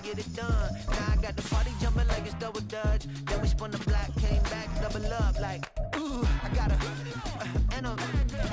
get it done. Now I got the party jumping like it's double dutch. Then we spun the block, came back, double up like, ooh, I got her. And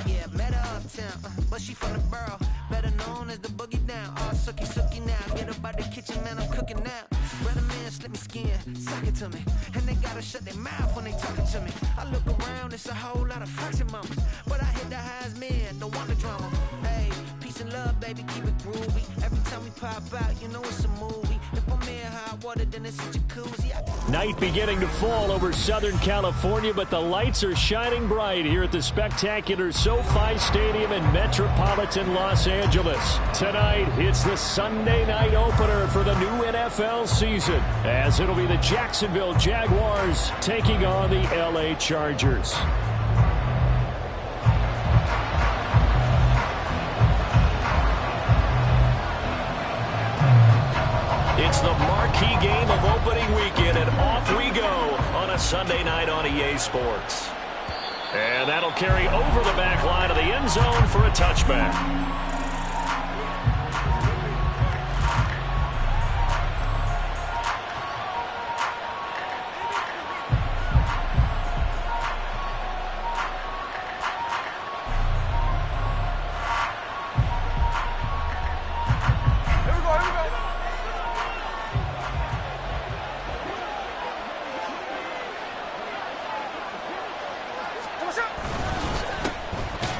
yeah, met her uptown, but she from the borough, better known as the boogie down. All sookie now, get up out the kitchen, man, I'm cooking now. Brother man, slip me skin, suck it to me. And they gotta shut their mouth when they talking to me. I look around, it's a whole lot of foxy mamas, but I hit the highs, man, don't want the drama. Hey, peace and love, baby, keep it groovy. Every time we pop out, you know it's a movie. If I'm in hot water, then it's a jacuzzi. Night beginning to fall over Southern California, but the lights are shining bright here at the spectacular SoFi Stadium in metropolitan Los Angeles. Tonight, it's the Sunday night opener for the new NFL season, as it'll be the Jacksonville Jaguars taking on the LA Chargers. It's the marquee game of opening weekend, and off we go on a Sunday night on EA Sports. And that'll carry over the back line of the end zone for a touchback.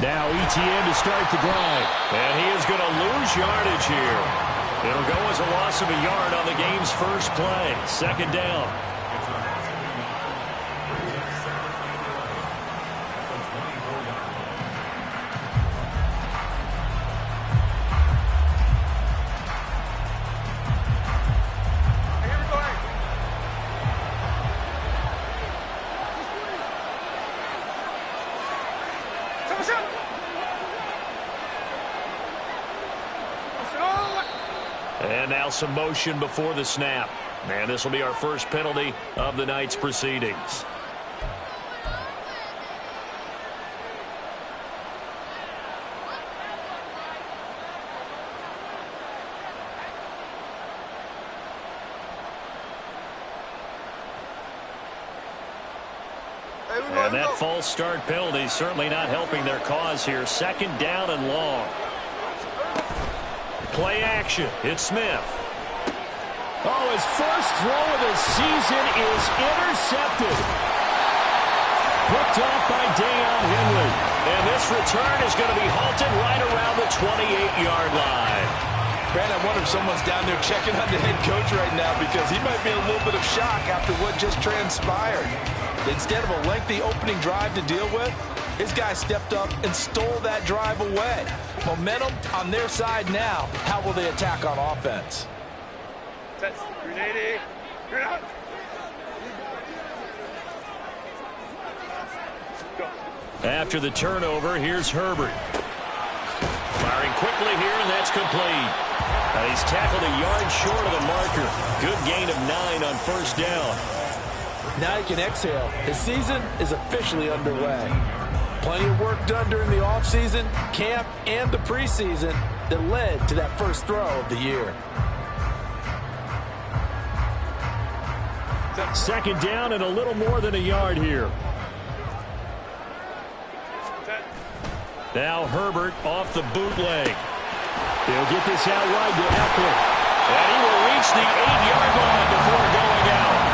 Now ETN to start the drive. And he is going to lose yardage here. It'll go as a loss of a yard on the game's first play. Second down. And now some motion before the snap. And this will be our first penalty of the night's proceedings. And that false start penalty certainly not helping their cause here. Second down and long. Play action. It's Smith. Oh, his first throw of the season is intercepted. Picked off by Deion Henley. And this return is going to be halted right around the 28-yard line. Brad, I wonder if someone's down there checking on the head coach right now, because he might be in a little bit of shock after what just transpired. Instead of a lengthy opening drive to deal with, his guy stepped up and stole that drive away. Momentum on their side now. How will they attack on offense? After the turnover, here's Herbert. Firing quickly here, and that's complete. And he's tackled a yard short of the marker. Good gain of 9 on first down. Now he can exhale. His season is officially underway. Plenty of work done during the offseason, camp, and the preseason that led to that first throw of the year. Second down and a little more than a yard here. Now Herbert off the bootleg. He'll get this out wide to Eckler. And he will reach the 8-yard line before going out.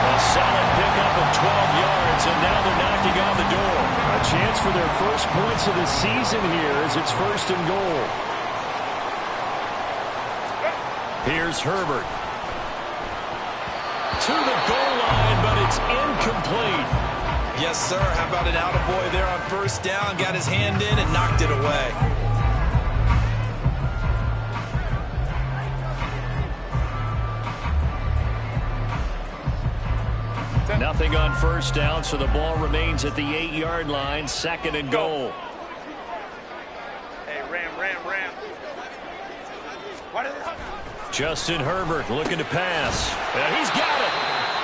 A solid pickup of 12 yards, and now they're knocking on the door. A chance for their first points of the season here as it's first and goal. Here's Herbert. To the goal line, but it's incomplete. Yes, sir. How about an attaboy there on first down? Got his hand in and knocked it away. Nothing on first down, so the ball remains at the 8-yard line. Second and goal. Hey, Ram. Justin Herbert looking to pass. And he's got it.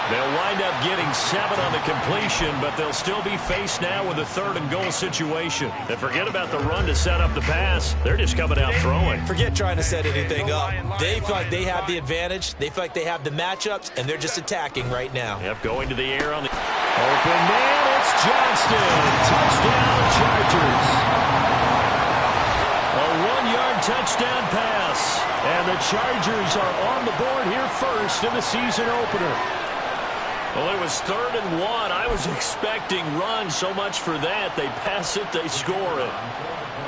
They'll wind up getting 7 on the completion, but they'll still be faced now with a 3rd and goal situation. And forget about the run to set up the pass. They're just coming out throwing. Forget trying to set anything up. They feel like they have the advantage. They feel like they have the matchups, and they're just attacking right now. Yep, going to the air on the open man. It's Johnston. Touchdown, Chargers. A 1-yard touchdown pass. And the Chargers are on the board here first in the season opener. Well, it was 3rd and 1. I was expecting run so much for that. They pass it, they score it.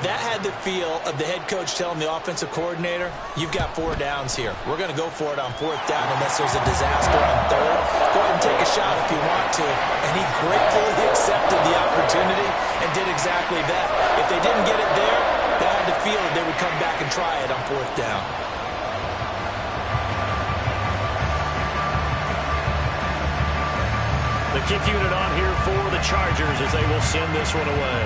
That had the feel of the head coach telling the offensive coordinator, you've got 4 downs here. We're going to go for it on 4th down unless there's a disaster on 3rd. Go ahead and take a shot if you want to. And he gratefully accepted the opportunity and did exactly that. If they didn't get it there, that had the feel that they would come back and try it on 4th down. The kick unit on here for the Chargers as they will send this one away.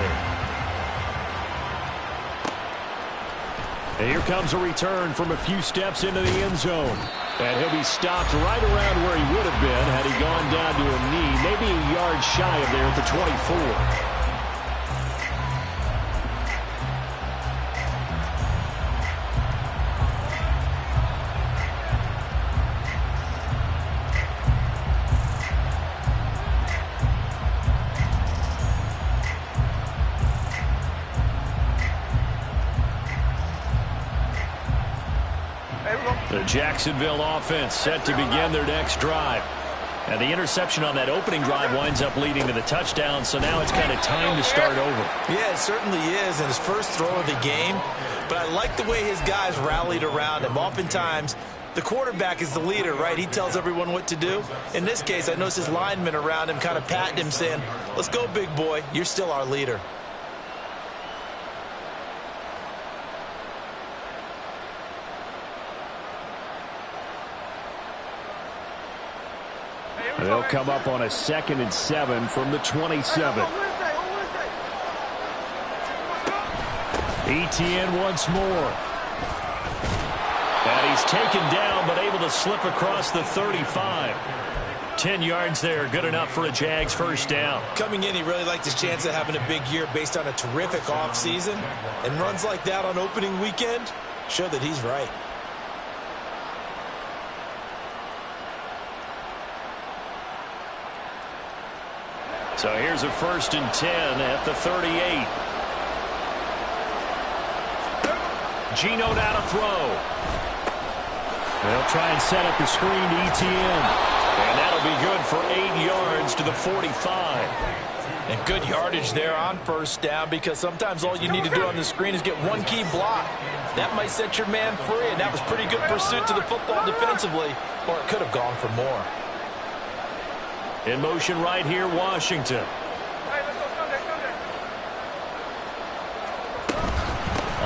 And here comes a return from a few steps into the end zone. And he'll be stopped right around where he would have been had he gone down to a knee, maybe a yard shy of there at the 24. The Jacksonville offense set to begin their next drive. And the interception on that opening drive winds up leading to the touchdown, so now it's kind of time to start over. Yeah, it certainly is, and his first throw of the game. But I like the way his guys rallied around him. Oftentimes, the quarterback is the leader, right? He tells everyone what to do. In this case, I noticed his linemen around him kind of patting him, saying, let's go, big boy. You're still our leader. They'll come up on a 2nd and 7 from the 27. Etienne once more. And he's taken down, but able to slip across the 35. 10 yards there, good enough for a Jags first down. Coming in, he really liked his chance of having a big year based on a terrific offseason. And runs like that on opening weekend show that he's right. So here's a 1st and 10 at the 38. Geno now to throw. They'll try and set up the screen to Etienne. And that'll be good for 8 yards to the 45. And good yardage there on first down, because sometimes all you need to do on the screen is get one key block. That might set your man free, and that was pretty good pursuit to the football defensively, or it could have gone for more. In motion right here, Washington.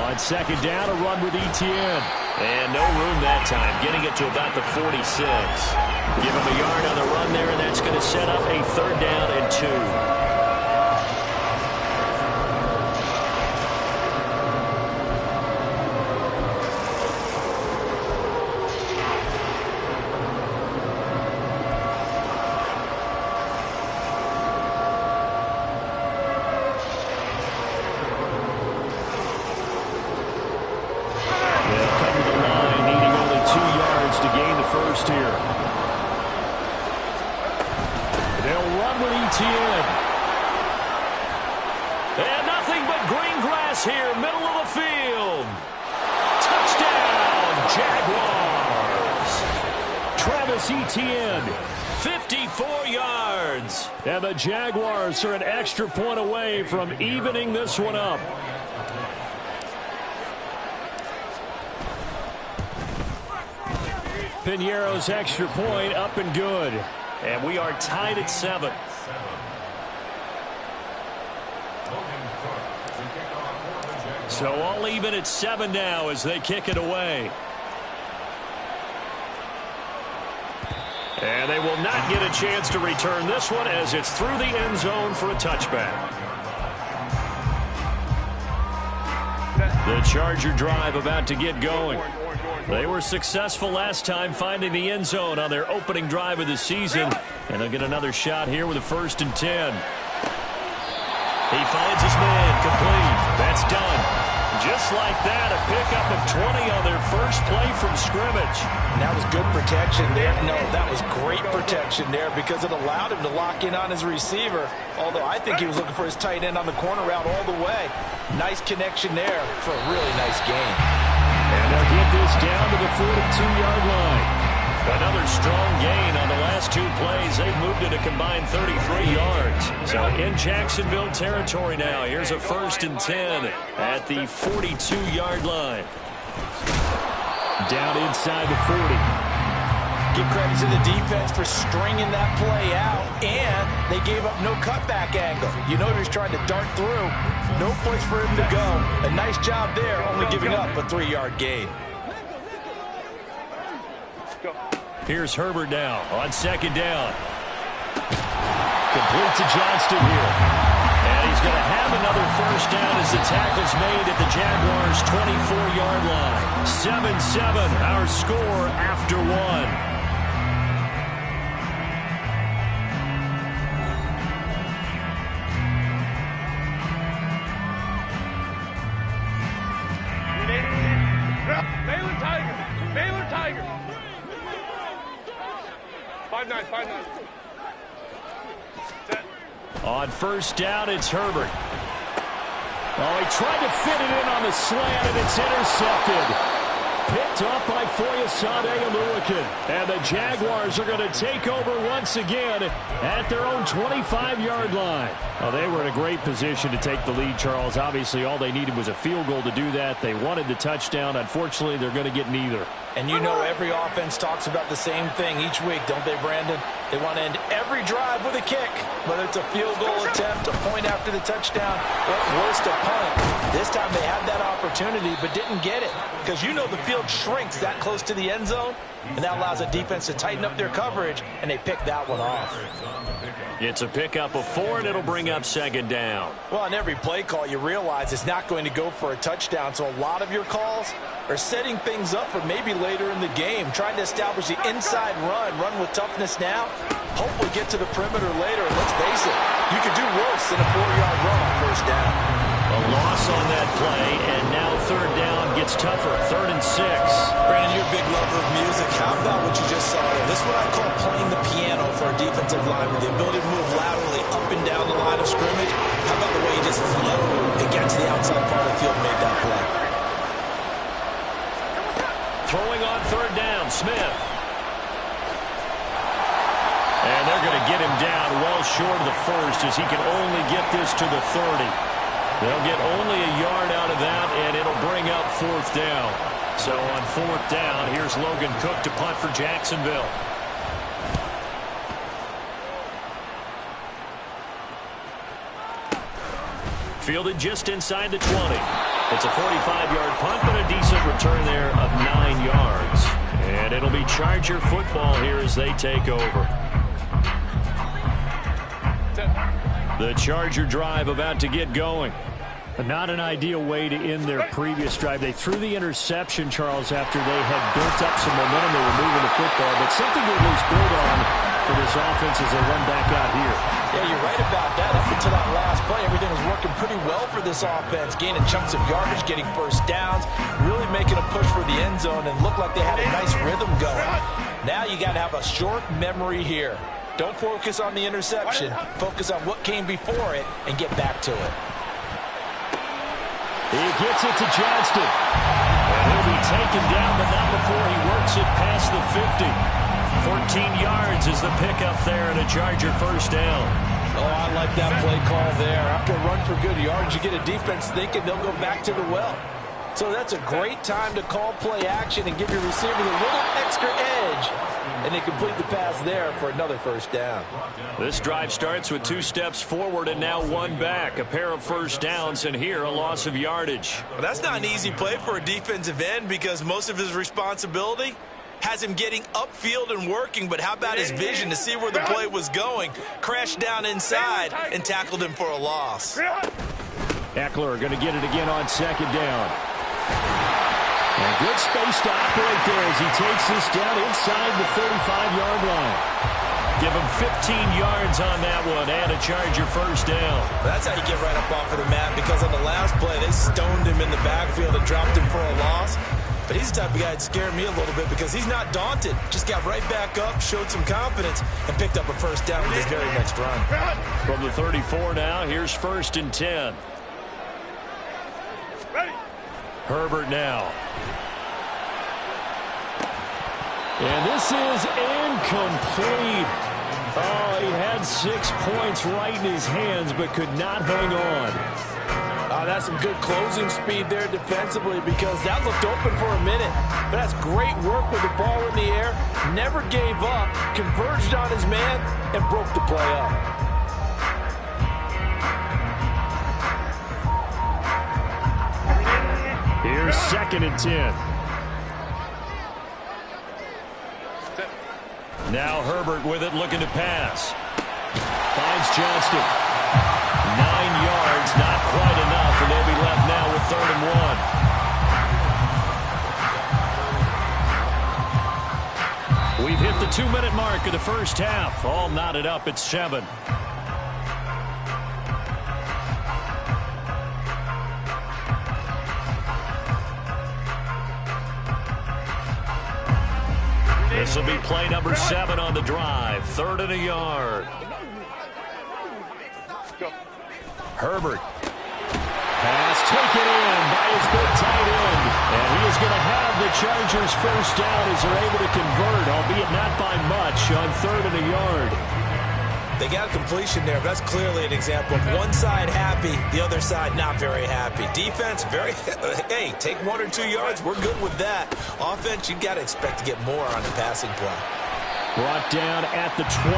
On 2nd down, a run with Etienne. And no room that time, getting it to about the 46. Give him a yard on the run there, and that's going to set up a 3rd down and 2. Here, middle of the field. Touchdown, Jaguars. Travis Etienne, 54 yards. And the Jaguars are an extra point away from evening this one up. Piñeiro's extra point up and good. And we are tied at 7. So all even at 7 now as they kick it away. And they will not get a chance to return this one as it's through the end zone for a touchback. The Charger drive about to get going. They were successful last time finding the end zone on their opening drive of the season. And they'll get another shot here with a 1st and 10. He finds his man, complete. That's done. Just like that, a pickup of 20 on their first play from scrimmage. And that was good protection there. No, that was great protection there because it allowed him to lock in on his receiver. Although I think he was looking for his tight end on the corner route all the way. Nice connection there for a really nice gain. And they'll get this down to the 42-yard line. Another strong gain on the last 2 plays. They've moved it a combined 33 yards. So in Jacksonville territory now. Here's a 1st and 10 at the 42-yard line. Down inside the 40. Give credit to the defense for stringing that play out, and they gave up no cutback angle. You know he was trying to dart through. No place for him to go. A nice job there, only giving up a 3-yard gain. Here's Herbert now on 2nd down. Complete to Johnston here. And he's going to have another 1st down as the tackle's made at the Jaguars' 24-yard line. 7-7, our score after 1. Baylor Tiger. 5-9. Set. On 1st down, it's Herbert. Oh, he tried to fit it in on the slant, and it's intercepted. Picked up by Foyesade Oluokun. And the Jaguars are going to take over once again at their own 25-yard line. Oh, they were in a great position to take the lead, Charles. Obviously, all they needed was a field goal to do that. They wanted the touchdown. Unfortunately, they're going to get neither. And you know every offense talks about the same thing each week, don't they, Brandon? They want to end every drive with a kick, whether it's a field goal attempt, a point after the touchdown, or worst, a punt. This time they had that opportunity but didn't get it because you know the field shrinks that close to the end zone, and that allows the defense to tighten up their coverage, and they pick that one off. It's a pickup of 4, and it'll bring up 2nd down. Well, on every play call, you realize it's not going to go for a touchdown, so a lot of your calls are setting things up for maybe later in the game, trying to establish the inside run with toughness now, hopefully get to the perimeter later, and let's face it, you could do worse than a 4-yard run on 1st down. A loss on that play, and now 3rd down gets tougher, 3rd and 6. Brandon, you're a big lover of music. How about what you just saw there? This is what I call playing the piano for a defensive lineman, the ability to move laterally up and down the line of scrimmage. How about the way he just flowed against the outside part of the field and made that play? Throwing on 3rd down, Smith. And they're going to get him down well short of the 1st as he can only get this to the 30. They'll get only a yard out of that, and it'll bring up 4th down. So on 4th down, here's Logan Cook to punt for Jacksonville. Fielded just inside the 20. It's a 45-yard punt, but a decent return there of 9 yards. And it'll be Charger football here as they take over. The Charger drive about to get going. Not an ideal way to end their previous drive. They threw the interception, Charles, after they had built up some momentum. They were moving the football, but something to at least build on for this offense as they run back out here. Yeah, you're right about that. Up until that last play, everything was working pretty well for this offense, gaining chunks of yardage, getting 1st downs, really making a push for the end zone, and looked like they had a nice rhythm going. Now you got to have a short memory here. Don't focus on the interception. Focus on what came before it and get back to it. He gets it to Johnston. And he'll be taken down, but not before he works it past the 50. 14 yards is the pickup there and a Charger 1st down. Oh, I like that play call there. After a run for good yards, you get a defense thinking they'll go back to the well. So that's a great time to call play action and give your receivers a little extra edge. And they complete the pass there for another 1st down. This drive starts with 2 steps forward and now 1 back. A pair of 1st downs, and here a loss of yardage. Well, that's not an easy play for a defensive end because most of his responsibility has him getting upfield and working, but how about his vision to see where the play was going? Crashed down inside and tackled him for a loss. Eckler going to get it again on 2nd down. And Good space to operate there as he takes this down inside the 35-yard line. Give him 15 yards on that one and a Charger first down. That's how you get right up off of the mat, because on the last play, they stoned him in the backfield and dropped him for a loss. But he's the type of guy that scared me a little bit because he's not daunted. Just got right back up, showed some confidence, and picked up a first down with his very next run. From the 34 now, here's 1st and 10. Ready. Herbert now. And this is incomplete. Oh, he had 6 points right in his hands, but could not hang on. That's some good closing speed there defensively, because that looked open for a minute. But that's great work with the ball in the air. Never gave up, converged on his man, and broke the play up. Here's 2nd and 10. Now Herbert with it, looking to pass. Finds Johnston. 9 yards, not quite enough, and they'll be left now with 3rd and 1. We've hit the 2-minute mark of the first half. All knotted up at 7. This will be play number 7 on the drive. 3rd and a yard. Herbert. Pass taken in by his big tight end. And he is going to have the Chargers first down as they're able to convert, albeit not by much, on 3rd and a yard. They got a completion there, but that's clearly an example of one side happy, the other side not very happy. Defense, hey, take 1 or 2 yards, we're good with that. Offense, you got to expect to get more on the passing play. Brought down at the 20.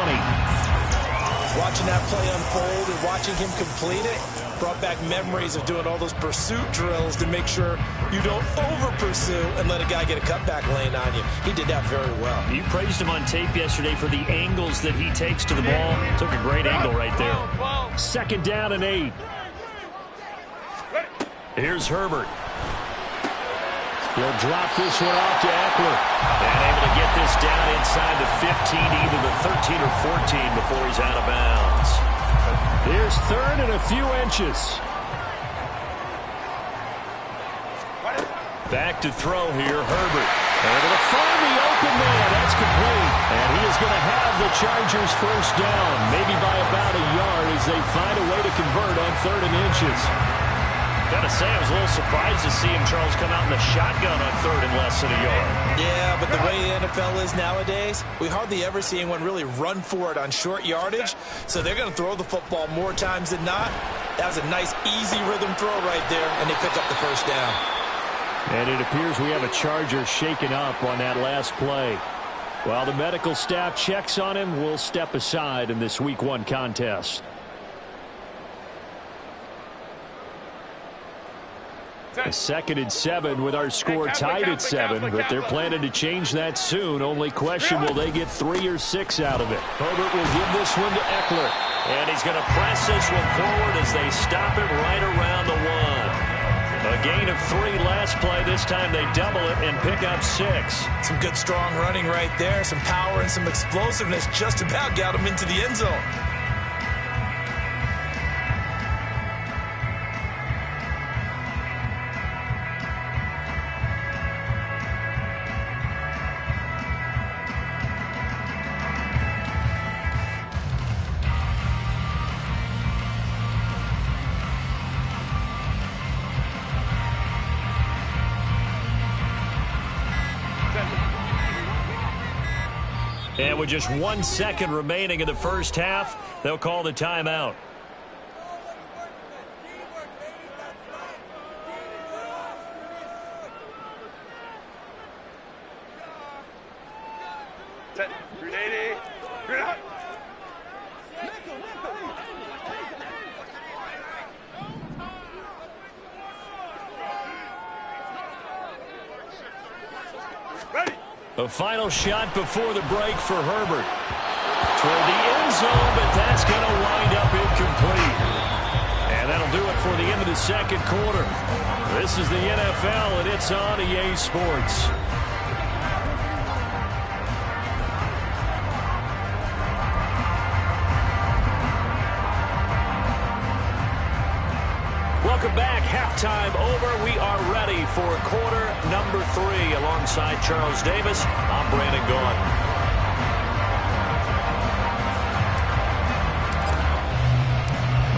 Watching that play unfold and watching him complete it brought back memories of doing all those pursuit drills to make sure you don't over-pursue and let a guy get a cutback lane on you. He did that very well. You praised him on tape yesterday for the angles that he takes to the ball. Took a great angle right there. 2nd down and 8. Here's Herbert. He'll drop this one off to Eckler. And able to get this down inside the 15, either the 13 or 14 before he's out of bounds. Here's 3rd and a few inches. Back to throw here, Herbert. Able to find the open man. That's complete. And he is going to have the Chargers first down, maybe by about a yard as they find a way to convert on 3rd and inches. Gotta say, I was a little surprised to see him, Charles, come out in the shotgun on 3rd and less than a yard. Yeah, but the way the NFL is nowadays, we hardly ever see anyone really run for it on short yardage. So they're going to throw the football more times than not. That was a nice, easy rhythm throw right there, and they pick up the first down. And it appears we have a Charger shaken up on that last play. While the medical staff checks on him, we'll step aside in this Week 1 contest. A 2nd and 7 with our score tied at 7, but they're planning to change that soon. Only question, will they get 3 or 6 out of it? Herbert will give this one to Eckler. And he's going to press this one forward as they stop it right around the 1. A gain of 3 last play. This time they double it and pick up 6. Some good, strong running right there. Some power and some explosiveness just about got him into the end zone. And with just 1 second remaining in the first half, they'll call the timeout. Set. Grenade. Grenade. Ready. A final shot before the break for Herbert. Toward the end zone, but that's going to wind up incomplete. And that'll that'll do it for the end of the second quarter. This is the NFL, and it's on EA Sports. Welcome back. Halftime over. We are ready for quarter number 3. Alongside Charles Davis, I'm Brandon Gaudin.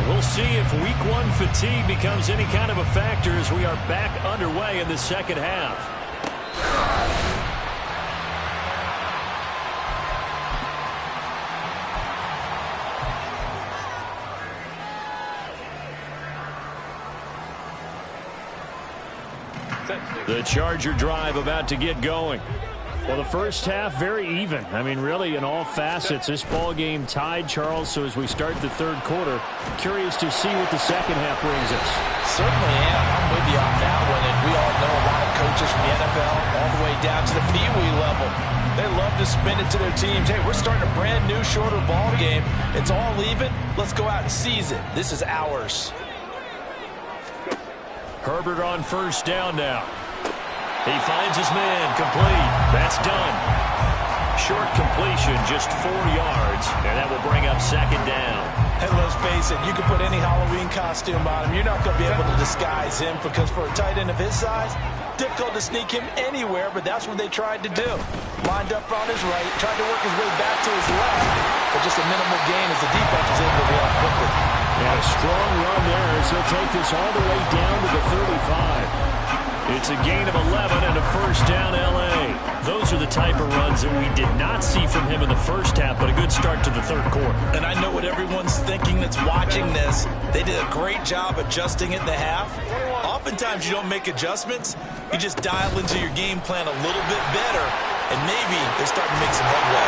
We'll see if week 1 fatigue becomes any kind of a factor as we are back underway in the second half. The Charger drive about to get going. Well, the first half, very even. I mean, really, in all facets, this ball game tied, Charles. So as we start the third quarter, curious to see what the second half brings us. Certainly am. I'm with you on that one. And we all know a lot of coaches from the NFL all the way down to the Pee-wee level. They love to spin it to their teams. Hey, we're starting a brand new, shorter ball game. It's all even. Let's go out and seize it. This is ours. Herbert on first down now. He finds his man, complete. That's done. Short completion, just 4 yards, and that will bring up second down. And let's face it, you can put any Halloween costume on him. You're not going to be able to disguise him because for a tight end of his size, difficult to sneak him anywhere, but that's what they tried to do. Lined up on his right, tried to work his way back to his left, but just a minimal gain as the defense was able to react quickly. And a strong run there as he'll take this all the way down to the 35. It's a gain of 11 and a first down, L.A. Those are the type of runs that we did not see from him in the first half, but a good start to the third quarter. And I know what everyone's thinking that's watching this. They did a great job adjusting at the half. Oftentimes you don't make adjustments. You just dial into your game plan a little bit better, and maybe they're starting to make some headway.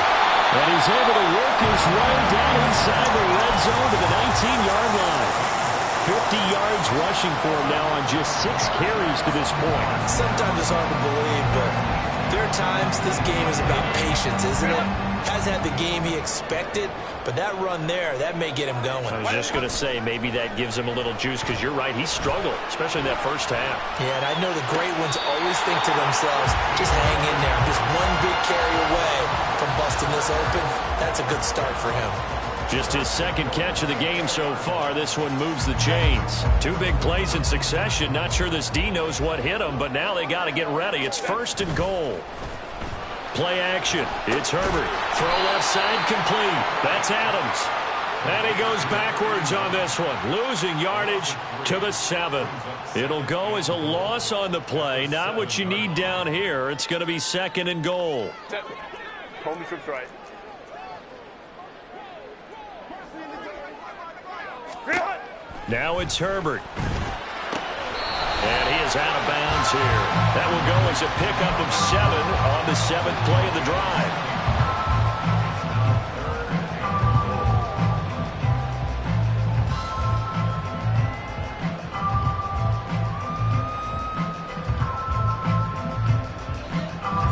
And he's able to work his way down inside the red zone to the 19-yard line. 50 yards rushing for him now on just 6 carries to this point. Sometimes it's hard to believe, but there are times this game is about patience, isn't it? Hasn't had the game he expected, but that run there, that may get him going. I was just going to say, maybe that gives him a little juice, because you're right, he struggled, especially in that first half. Yeah, and I know the great ones always think to themselves, just hang in there. Just one big carry away from busting this open. That's a good start for him. Just his second catch of the game so far. This one moves the chains. 2 big plays in succession. Not sure this D knows what hit him, but now they got to get ready. It's first and goal. Play action. It's Herbert. Throw left side complete. That's Adams. And he goes backwards on this one. Losing yardage to the 7. It'll go as a loss on the play. Not what you need down here. It's going to be second and goal. Home trips right. Now it's Herbert. And he is out of bounds here. That will go as a pickup of 7 on the 7th play of the drive.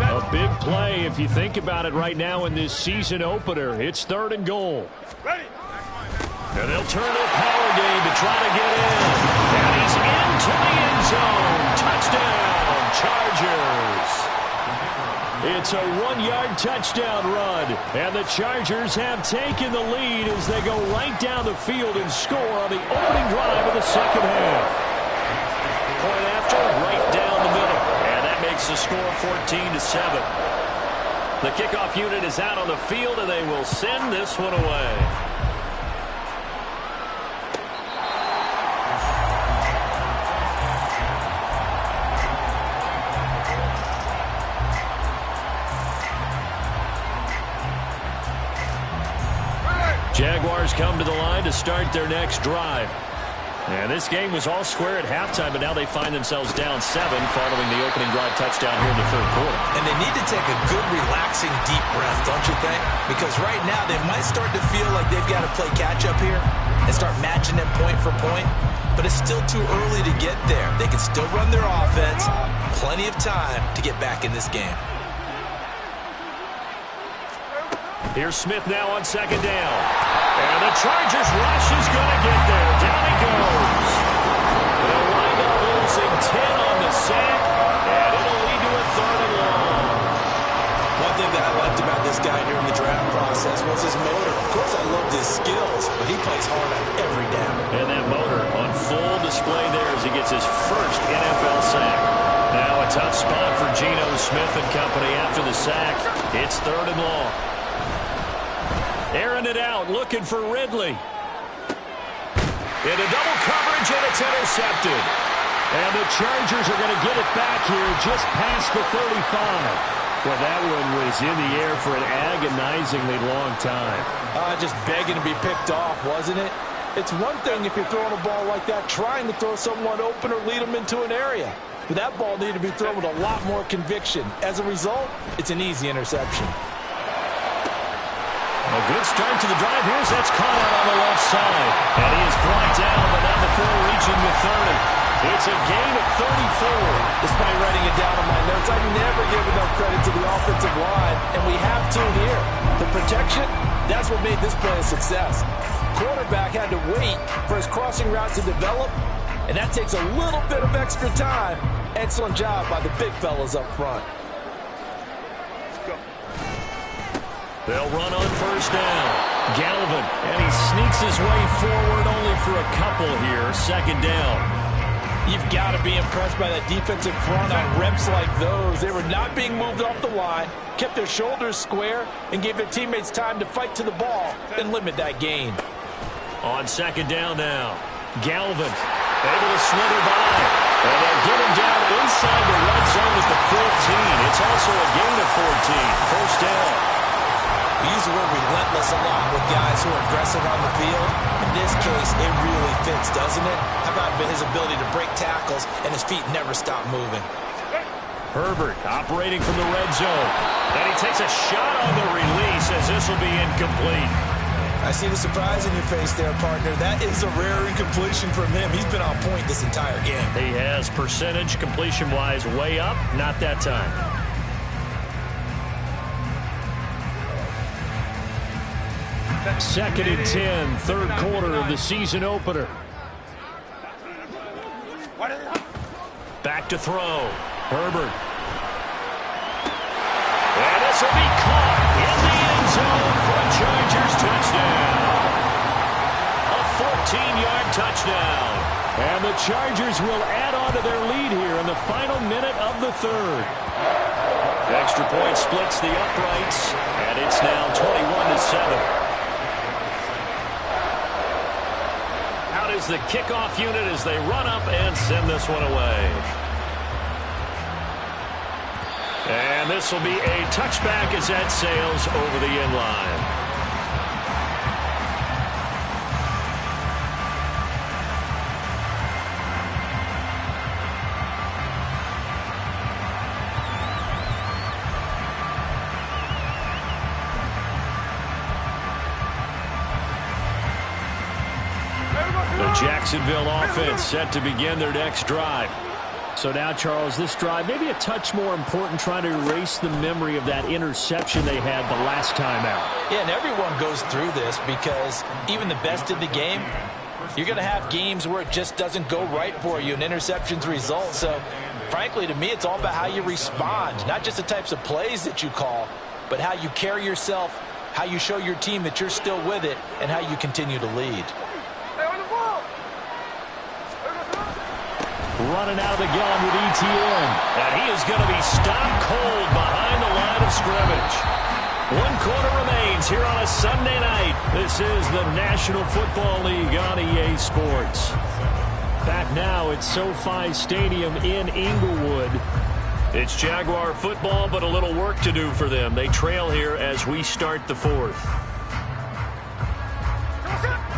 A big play if you think about it right now in this season opener. It's third and goal. Ready. And they'll turn to a power game to try to get in. And he's into the end zone. Touchdown, Chargers. It's a 1-yard touchdown run. And the Chargers have taken the lead as they go right down the field and score on the opening drive of the second half. Point after, right down the middle. And that makes the score 14-7. The kickoff unit is out on the field, and they will send this one away. Jaguars come to the line to start their next drive. And this game was all square at halftime, but now they find themselves down 7 following the opening drive touchdown here in the third quarter. And they need to take a good, relaxing, deep breath, don't you think? Because right now they might start to feel like they've got to play catch-up here and start matching them point for point. But it's still too early to get there. They can still run their offense. Plenty of time to get back in this game. Here's Smith now on second down. And the Chargers rush is going to get there. Down he goes. was his motor. Of course, I loved his skills, but he plays hard on every down. And that motor on full display there as he gets his first NFL sack. Now a tough spot for Geno Smith and company after the sack. It's 3rd and long. Airing it out, looking for Ridley. Into double coverage, and it's intercepted. And the Chargers are going to get it back here just past the 35. Well, that one was in the air for an agonizingly long time. Just begging to be picked off, wasn't it? It's one thing if you're throwing a ball like that, trying to throw someone open or lead them into an area. But that ball needed to be thrown with a lot more conviction. As a result, it's an easy interception. A good start to the drive. That's caught out on the left side. And he is brought down, but now before reaching the 30. It's a gain of 34. Despite writing it down on my notes, I never give enough credit to the offensive line, and we have to here. The protection, that's what made this play a success. Quarterback had to wait for his crossing route to develop, and that takes a little bit of extra time. Excellent job by the big fellas up front. They'll run on 1st down. Galvin, and he sneaks his way forward only for a couple here. 2nd down. You've got to be impressed by that defensive front on reps like those. They were not being moved off the line, kept their shoulders square, and gave their teammates time to fight to the ball and limit that gain. On 2nd down now, Galvin able to slither by. And they'll get him down inside the red zone at the 14. It's also a gain of 14. 1st down. We use the word relentless a lot with guys who are aggressive on the field. In this case, it really fits, doesn't it? How about his ability to break tackles and his feet never stop moving? Herbert operating from the red zone. And he takes a shot on the release as this will be incomplete. I see the surprise in your face there, partner. That is a rare incompletion from him. He's been on point this entire game. He has percentage completion-wise way up. Not that time. 2nd and 10, 3rd quarter of the season opener. Back to throw. Herbert. And this will be caught in the end zone for a Chargers touchdown. A 14-yard touchdown. And the Chargers will add on to their lead here in the final minute of the 3rd. Extra point splits the uprights, and it's now 21-7. Is the kickoff unit as they run up and send this one away. And this will be a touchback as that sails over the end line. Jacksonville offense set to begin their next drive. So now, Charles, this drive maybe a touch more important, trying to erase the memory of that interception they had the last time out. Yeah, and everyone goes through this because even the best in the game, you're going to have games where it just doesn't go right for you and interceptions result. So, frankly, to me, it's all about how you respond, not just the types of plays that you call, but how you carry yourself, how you show your team that you're still with it, and how you continue to lead. Running out of the gun with Etienne. And he is going to be stopped cold behind the line of scrimmage. 1 quarter remains here on a Sunday night. This is the National Football League on EA Sports. Back now at SoFi Stadium in Inglewood. It's Jaguar football, but a little work to do for them. They trail here as we start the 4th.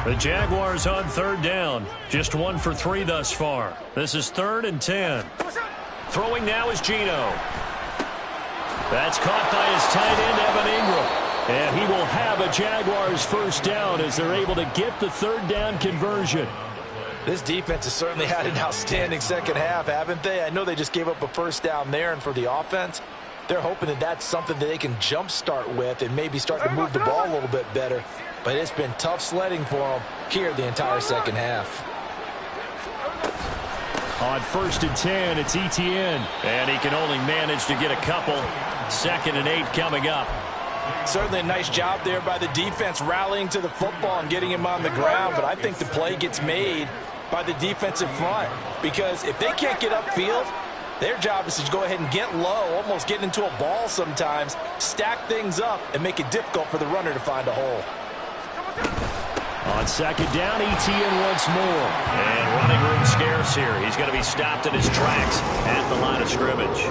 The Jaguars on 3rd down. Just 1 for 3 thus far. This is 3rd and 10. Throwing now is Geno. That's caught by his tight end, Evan Ingram. And he will have a Jaguars 1st down as they're able to get the 3rd down conversion. This defense has certainly had an outstanding second half, haven't they? I know they just gave up a 1st down there, and for the offense, they're hoping that that's something that they can jumpstart with and maybe start to move the ball a little bit better. But it's been tough sledding for them here the entire second half. On 1st and 10, it's Etienne. And he can only manage to get a couple. 2nd and 8 coming up. Certainly a nice job there by the defense rallying to the football and getting him on the ground, but I think the play gets made by the defensive front because if they can't get upfield, their job is to go ahead and get low, almost get into a ball sometimes, stack things up, and make it difficult for the runner to find a hole. On second down, Etienne once more. And running room scarce here. He's going to be stopped in his tracks at the line of scrimmage.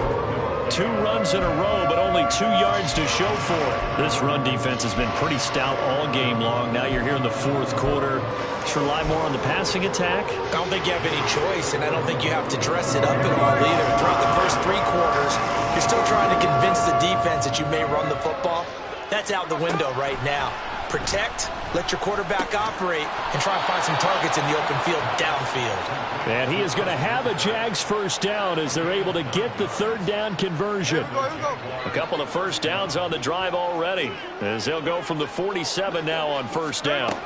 2 runs in a row, but only 2 yards to show for it. This run defense has been pretty stout all game long. Now you're here in the fourth quarter. Should rely more on the passing attack? I don't think you have any choice, and I don't think you have to dress it up at all either. Throughout the first 3 quarters, you're still trying to convince the defense that you may run the football. That's out the window right now. Protect, let your quarterback operate, and try and find some targets in the open field downfield. And he is going to have a Jags first down as they're able to get the third down conversion. A couple of first downs on the drive already as they'll go from the 47 now on first down.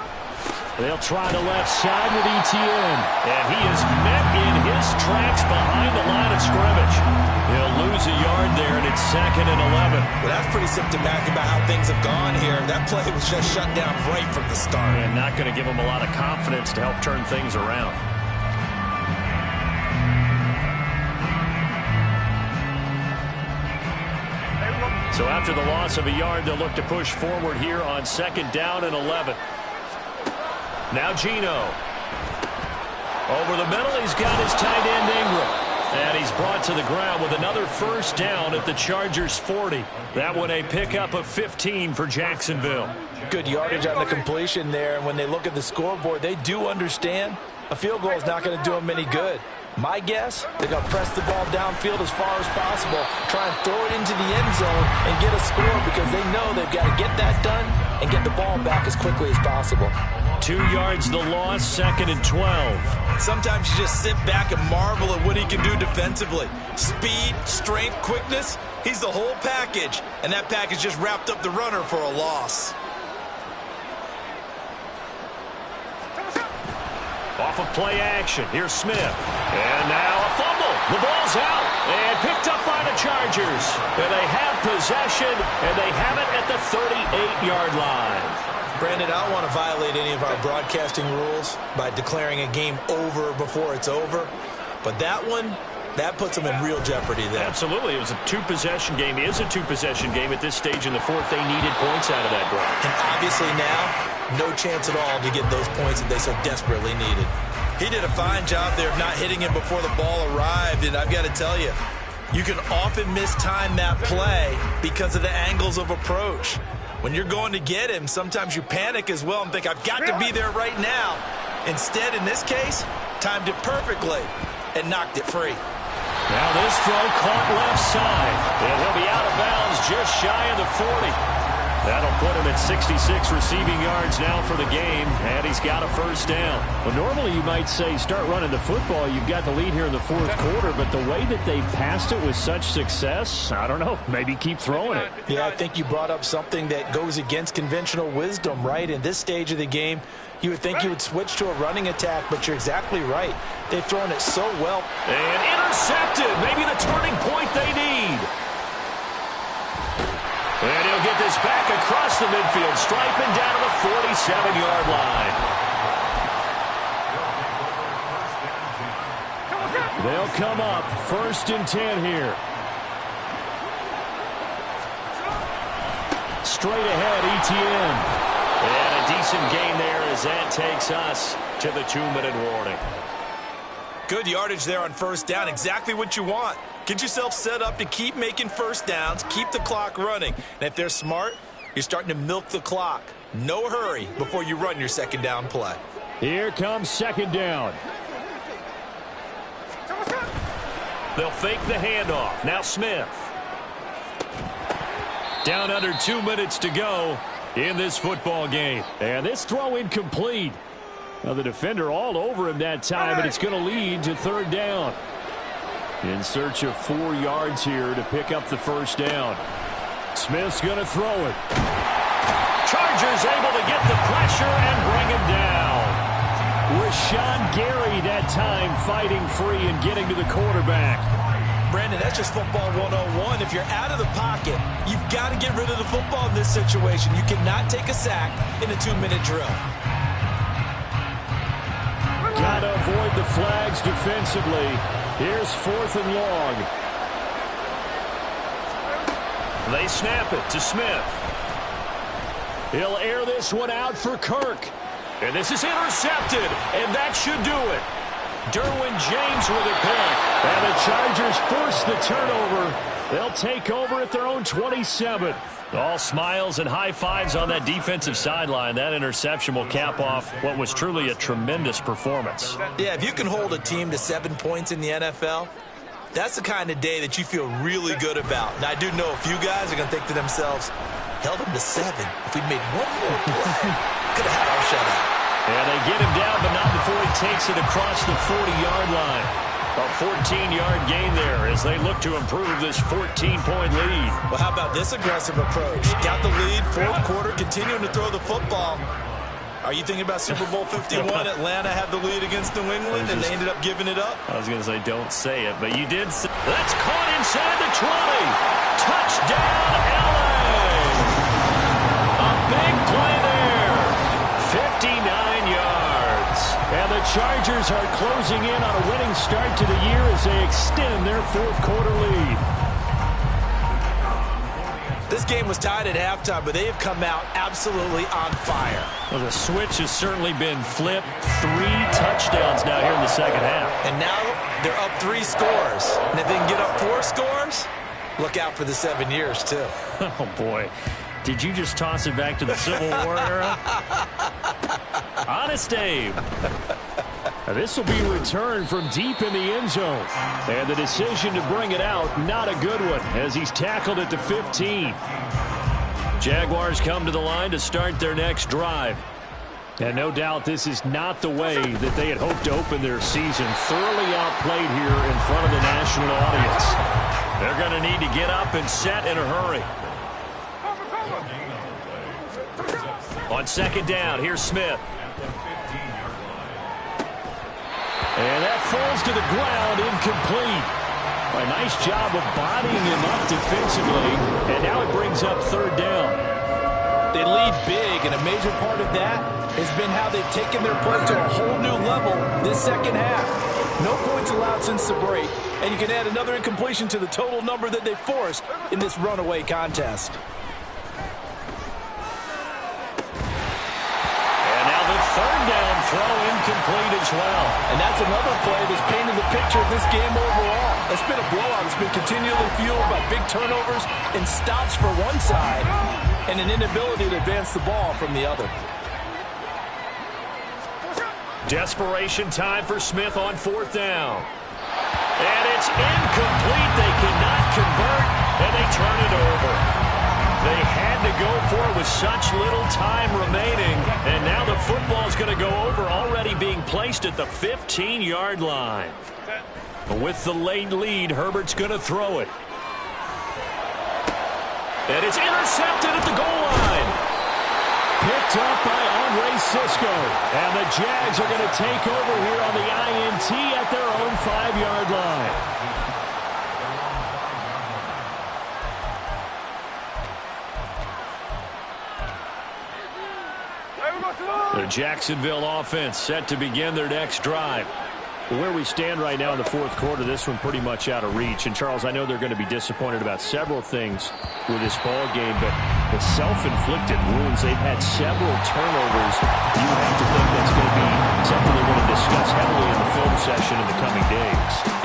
They'll try the left side with Etienne. And he is met in his tracks behind the line of scrimmage. He'll lose a yard there, and it's 2nd and 11. Well, that's pretty symptomatic about how things have gone here. That play was just shut down right from the start. And not going to give him a lot of confidence to help turn things around. So after the loss of a yard, they'll look to push forward here on 2nd down and 11. Now Geno. Over the middle, he's got his tight end Ingram. And he's brought to the ground with another first down at the Chargers' 40. That one a pickup of 15 for Jacksonville. Good yardage on the completion there. And when they look at the scoreboard, they do understand a field goal is not going to do them any good. My guess, they're going to press the ball downfield as far as possible, try and throw it into the end zone and get a score because they know they've got to get that done and get the ball back as quickly as possible. 2 yards the loss, 2nd and 12. Sometimes you just sit back and marvel at what he can do defensively. Speed, strength, quickness, he's the whole package. And that package just wrapped up the runner for a loss. Off of play action, here's Smith. And now a fumble. The ball's out and picked up by the Chargers. And they have possession, and they have it at the 38-yard line. Brandon, I don't want to violate any of our broadcasting rules by declaring a game over before it's over. But that one, that puts them in real jeopardy there. Absolutely. It was a 2-possession game. It is a 2-possession game at this stage in the fourth. They needed points out of that drive. And obviously now, no chance at all to get those points that they so desperately needed. He did a fine job there of not hitting him before the ball arrived. And I've got to tell you, you can often mistime that play because of the angles of approach. When you're going to get him, sometimes you panic as well and think, I've got to be there right now. Instead, in this case, timed it perfectly and knocked it free. Now this throw caught left side. And he'll be out of bounds just shy of the 40. That'll put him at 66 receiving yards now for the game, and he's got a first down. Well, normally you might say start running the football. You've got the lead here in the fourth quarter, but the way that they've passed it with such success, I don't know, maybe keep throwing it. Yeah, I think you brought up something that goes against conventional wisdom, right? In this stage of the game, you would think you would switch to a running attack, but you're exactly right. They've thrown it so well. And intercepted, maybe the turning point they need. And he'll get this back across the midfield, striping down to the 47-yard line. They'll come up 1st and 10 here. Straight ahead, Etienne. And a decent gain there as that takes us to the 2-minute warning. Good yardage there on first down. Exactly what you want. Get yourself set up to keep making first downs, keep the clock running. And if they're smart, you're starting to milk the clock. No hurry before you run your second down play. Here comes 2nd down. They'll fake the handoff. Now Smith. Down under 2 minutes to go in this football game. And this throw incomplete. Now the defender all over him that time, and it's going to lead to 3rd down. In search of 4 yards here to pick up the first down. Smith's going to throw it. Chargers able to get the pressure and bring him down. Rashawn Gary that time fighting free and getting to the quarterback. Brandon, that's just football 101. If you're out of the pocket, you've got to get rid of the football in this situation. You cannot take a sack in a 2-minute drill. Got to avoid the flags defensively. Here's 4th and long. They snap it to Smith. He'll air this one out for Kirk. And this is intercepted, and that should do it. Derwin James with a pick. And the Chargers force the turnover. They'll take over at their own 27. All smiles and high fives on that defensive sideline. That interception will cap off what was truly a tremendous performance. Yeah, if you can hold a team to 7 points in the NFL, that's the kind of day that you feel really good about. And I do know a few guys are going to think to themselves, held them to 7. If we'd made one more play, could have had our shutout. And they get him down, but not before he takes it across the 40-yard line. A 14-yard gain there as they look to improve this 14-point lead. Well, how about this aggressive approach? Got the lead, 4th quarter, continuing to throw the football. Are you thinking about Super Bowl 51? Atlanta had the lead against New England, and they ended up giving it up? I was going to say, don't say it, but you did say. That's caught inside the 20. Touchdown, LA! A big play there. 59 yards. And the Chargers are closing in on a winning start to the year as they extend their 4th quarter lead. This game was tied at halftime, but they have come out absolutely on fire. Well, the switch has certainly been flipped. 3 touchdowns now here in the second half. And now they're up 3 scores. And if they can get up 4 scores, look out for the 7 years, too. Oh, boy. Did you just toss it back to the Civil War era? Honest Abe. This will be returned from deep in the end zone. And the decision to bring it out, not a good one, as he's tackled at the 15. Jaguars come to the line to start their next drive. And no doubt this is not the way that they had hoped to open their season. Thoroughly outplayed here in front of the national audience. They're going to need to get up and set in a hurry. On 2nd down, here's Smith. And that falls to the ground, incomplete. A nice job of bodying him up defensively, and now it brings up 3rd down. They lead big, and a major part of that has been how they've taken their play to a whole new level this second half. No points allowed since the break, and you can add another incompletion to the total number that they forced in this runaway contest. Third down throw incomplete as well. And that's another play that's painted the picture of this game overall. It's been a blowout. It's been continually fueled by big turnovers and stops for one side and an inability to advance the ball from the other. Desperation time for Smith on 4th down. And it's incomplete. They cannot convert, and they turn it over. They had to go for it with such little time remaining, and now the football's going to go over, already being placed at the 15-yard line. With the late lead, Herbert's going to throw it. And it's intercepted at the goal line. Picked up by Andre Cisco. And the Jags are going to take over here on the INT at their own 5-yard line. The Jacksonville offense set to begin their next drive. Where we stand right now in the 4th quarter, this one pretty much out of reach. And, Charles, I know they're going to be disappointed about several things with this ball game, but the self-inflicted wounds, they've had several turnovers. You have to think that's going to be something they're going to discuss heavily in the film session in the coming days.